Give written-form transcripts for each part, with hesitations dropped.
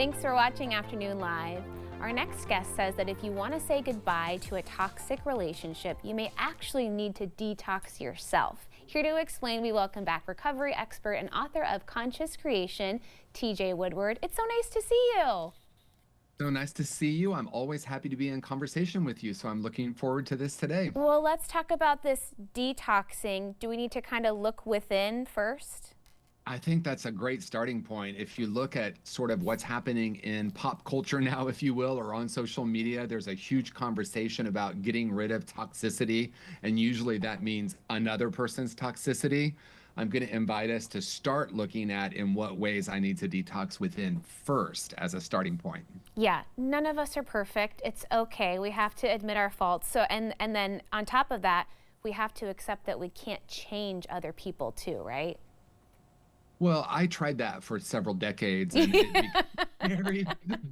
Thanks for watching Afternoon Live. Our next guest says that if you want to say goodbye to a toxic relationship, you may actually need to detox yourself. Here to explain, we welcome back recovery expert and author of Conscious Creation, TJ Woodward. It's so nice to see you. So nice to see you. I'm always happy to be in conversation with you, so I'm looking forward to this today. Well, let's talk about this detoxing. Do we need to kind of look within first? I think that's a great starting point. If you look at sort of what's happening in pop culture now, if you will, or on social media, there's a huge conversation about getting rid of toxicity, and usually that means another person's toxicity. I'm going to invite us to start looking at in what ways I need to detox within first as a starting point. Yeah, none of us are perfect. It's okay. We have to admit our faults. So and then on top of that, we have to accept that we can't change other people too, right? Well, I tried that for several decades and it became very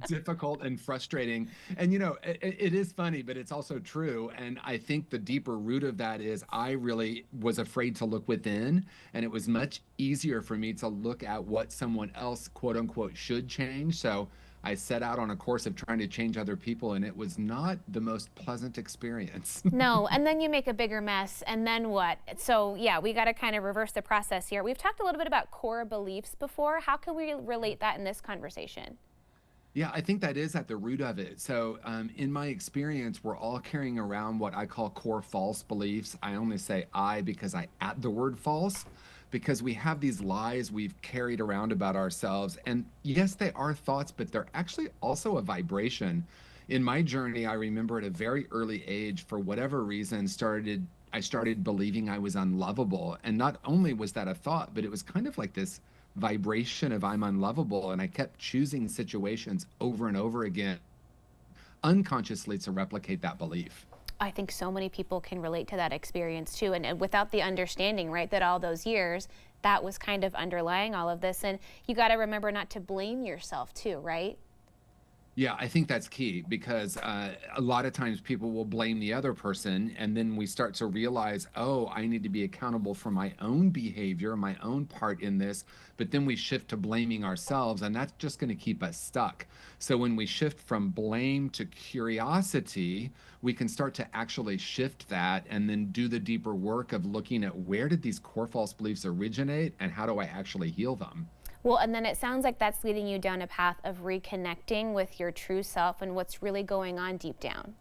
difficult and frustrating. And it is funny, but it's also true. And I think the deeper root of that is I really was afraid to look within, and it was much easier for me to look at what someone else, quote unquote, should change. So I set out on a course of trying to change other people, and it was not the most pleasant experience. No, and then you make a bigger mess, and then what? So yeah, we got to kind of reverse the process here. We've talked a little bit about core beliefs before. How can we relate that in this conversation? Yeah, I think that is at the root of it. So, in my experience, we're all carrying around what I call core false beliefs. I only say I because I add the word false, because we have these lies we've carried around about ourselves. And yes, they are thoughts, but they're actually also a vibration. In my journey, I remember at a very early age, for whatever reason, I started believing I was unlovable. And not only was that a thought, but it was kind of like this vibration of I'm unlovable. And I kept choosing situations over and over again, unconsciously, to replicate that belief. I think so many people can relate to that experience too. And without the understanding, right, that all those years, that was kind of underlying all of this. And you got to remember not to blame yourself too, right? Yeah, I think that's key because a lot of times people will blame the other person, and then we start to realize, oh, I need to be accountable for my own behavior, my own part in this. But then we shift to blaming ourselves, and that's just going to keep us stuck. So when we shift from blame to curiosity, we can start to actually shift that and then do the deeper work of looking at where did these core false beliefs originate and how do I actually heal them? Well, and then it sounds like that's leading you down a path of reconnecting with your true self and what's really going on deep down.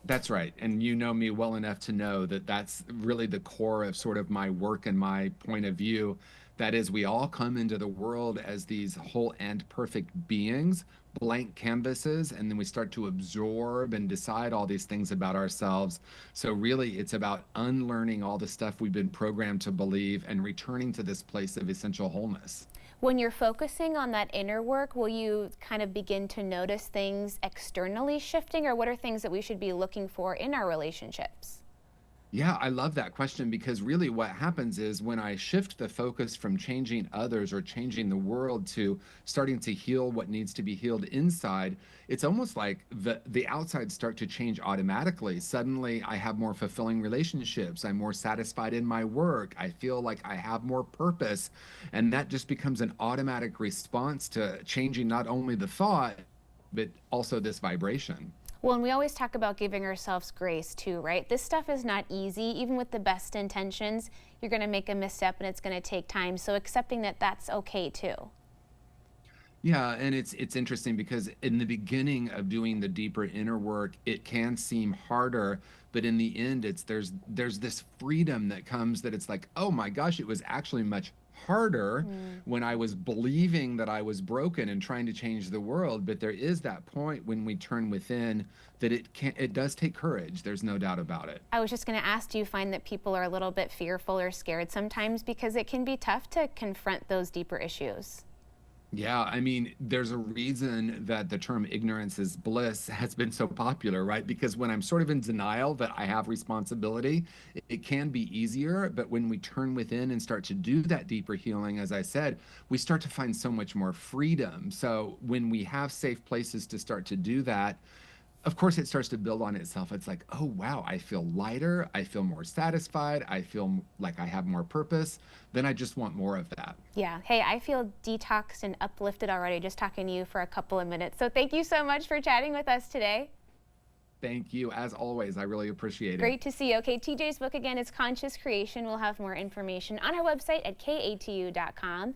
That's right. And you know me well enough to know that that's really the core of sort of my work and my point of view. That is, we all come into the world as these whole and perfect beings, blank canvases, and then we start to absorb and decide all these things about ourselves. So, really, it's about unlearning all the stuff we've been programmed to believe and returning to this place of essential wholeness. When you're focusing on that inner work, will you kind of begin to notice things externally shifting, or what are things that we should be looking for in our relationships? Yeah, I love that question because really what happens is when I shift the focus from changing others or changing the world to starting to heal what needs to be healed inside, it's almost like the outside start to change automatically. Suddenly I have more fulfilling relationships, I'm more satisfied in my work, I feel like I have more purpose, and that just becomes an automatic response to changing not only the thought but also this vibration. Well, and we always talk about giving ourselves grace too, right? This stuff is not easy. Even with the best intentions, you're going to make a misstep and it's going to take time. So accepting that that's okay too. Yeah, and it's interesting because in the beginning of doing the deeper inner work, it can seem harder, but in the end, it's there's this freedom that comes that it's like, oh my gosh, it was actually much harder when I was believing that I was broken and trying to change the world. But there is that point when we turn within that it does take courage. There's no doubt about it. I was just going to ask, do you find that people are a little bit fearful or scared sometimes because it can be tough to confront those deeper issues? Yeah, I mean, there's a reason that the term ignorance is bliss has been so popular, right? Because when I'm sort of in denial that I have responsibility, it can be easier. But when we turn within and start to do that deeper healing, as I said, we start to find so much more freedom. So when we have safe places to start to do that, of course, it starts to build on itself. It's like, oh, wow, I feel lighter. I feel more satisfied. I feel like I have more purpose. Then I just want more of that. Yeah. Hey, I feel detoxed and uplifted already just talking to you for a couple of minutes. So thank you so much for chatting with us today. Thank you. As always, I really appreciate it. Great to see you. Okay, TJ's book again is Conscious Creation. We'll have more information on our website at katu.com.